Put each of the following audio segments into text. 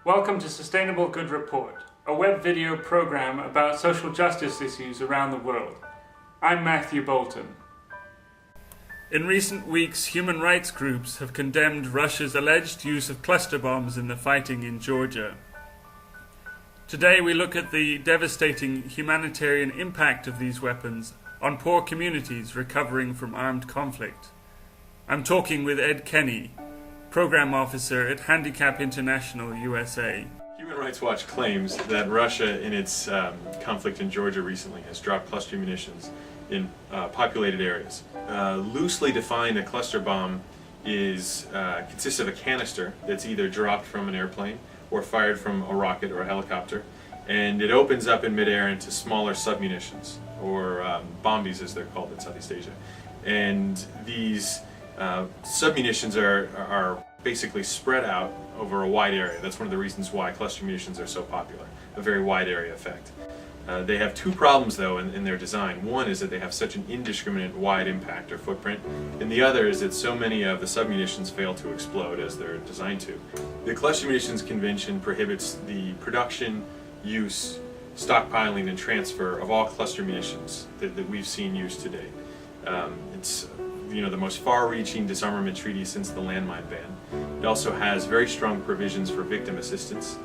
Welcome to Sustainable Good Report, a web video program about social justice issues around the world. I'm Matthew Bolton. In recent weeks, human rights groups have condemned Russia's alleged use of cluster bombs in the fighting in Georgia. Today we look at the devastating humanitarian impact of these weapons on poor communities recovering from armed conflict. I'm talking with Ed Kenny, Program Officer at Handicap International USA. Human Rights Watch claims that Russia, in its conflict in Georgia recently, has dropped cluster munitions in populated areas. Loosely defined, a cluster bomb consists of a canister that's either dropped from an airplane or fired from a rocket or a helicopter, and it opens up in midair into smaller submunitions, or bombies as they're called in Southeast Asia. And these submunitions are basically spread out over a wide area. That's one of the reasons why cluster munitions are so popular, a very wide area effect. They have two problems though in their design. One is that they have such an indiscriminate wide impact or footprint, and the other is that so many of the submunitions fail to explode as they're designed to. The Cluster Munitions Convention prohibits the production, use, stockpiling, and transfer of all cluster munitions that we've seen used to date. It's the most far-reaching disarmament treaty since the landmine ban. It also has very strong provisions for victim assistance,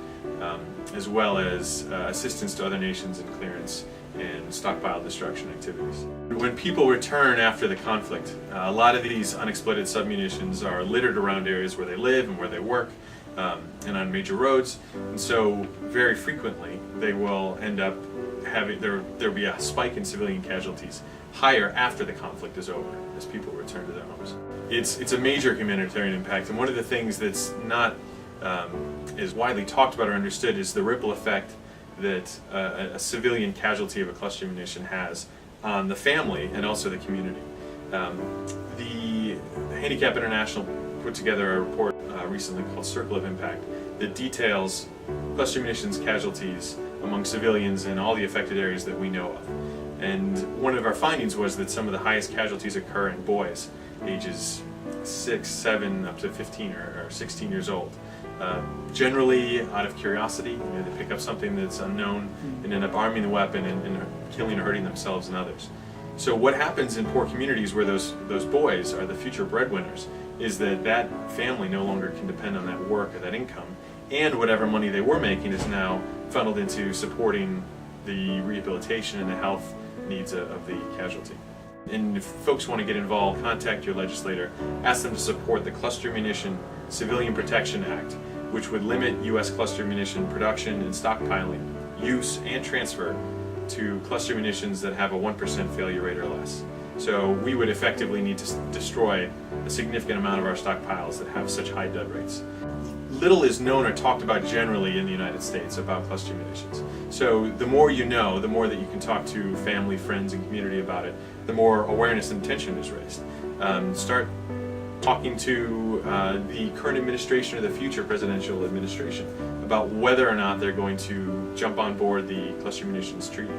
as well as assistance to other nations in clearance and stockpile destruction activities. When people return after the conflict, a lot of these unexploded submunitions are littered around areas where they live and where they work, and on major roads, and so very frequently they will end up having there'll be a spike in civilian casualties higher after the conflict is over as people return to their homes. It's a major humanitarian impact, and one of the things that's not is widely talked about or understood is the ripple effect that a civilian casualty of a cluster munition has on the family and also the community. The Handicap International put together a report recently called Circle of Impact that details cluster munitions casualties among civilians in all the affected areas that we know of. And one of our findings was that some of the highest casualties occur in boys, ages 6, 7, up to 15 or 16 years old. Generally out of curiosity, they pick up something that's unknown and end up arming the weapon and killing or hurting themselves and others. So what happens in poor communities where those boys are the future breadwinners is that family no longer can depend on that work or that income, and whatever money they were making is now funneled into supporting the rehabilitation and the health needs of the casualty. And if folks want to get involved, contact your legislator, ask them to support the Cluster Munition Civilian Protection Act, which would limit U.S. cluster munition production and stockpiling, use, and transfer to cluster munitions that have a 1% failure rate or less. So we would effectively need to destroy a significant amount of our stockpiles that have such high dud rates. Little is known or talked about generally in the United States about cluster munitions. So the more you know, the more that you can talk to family, friends, and community about it, the more awareness and attention is raised. Start talking to the current administration or the future presidential administration about whether or not they're going to jump on board the Cluster Munitions Treaty.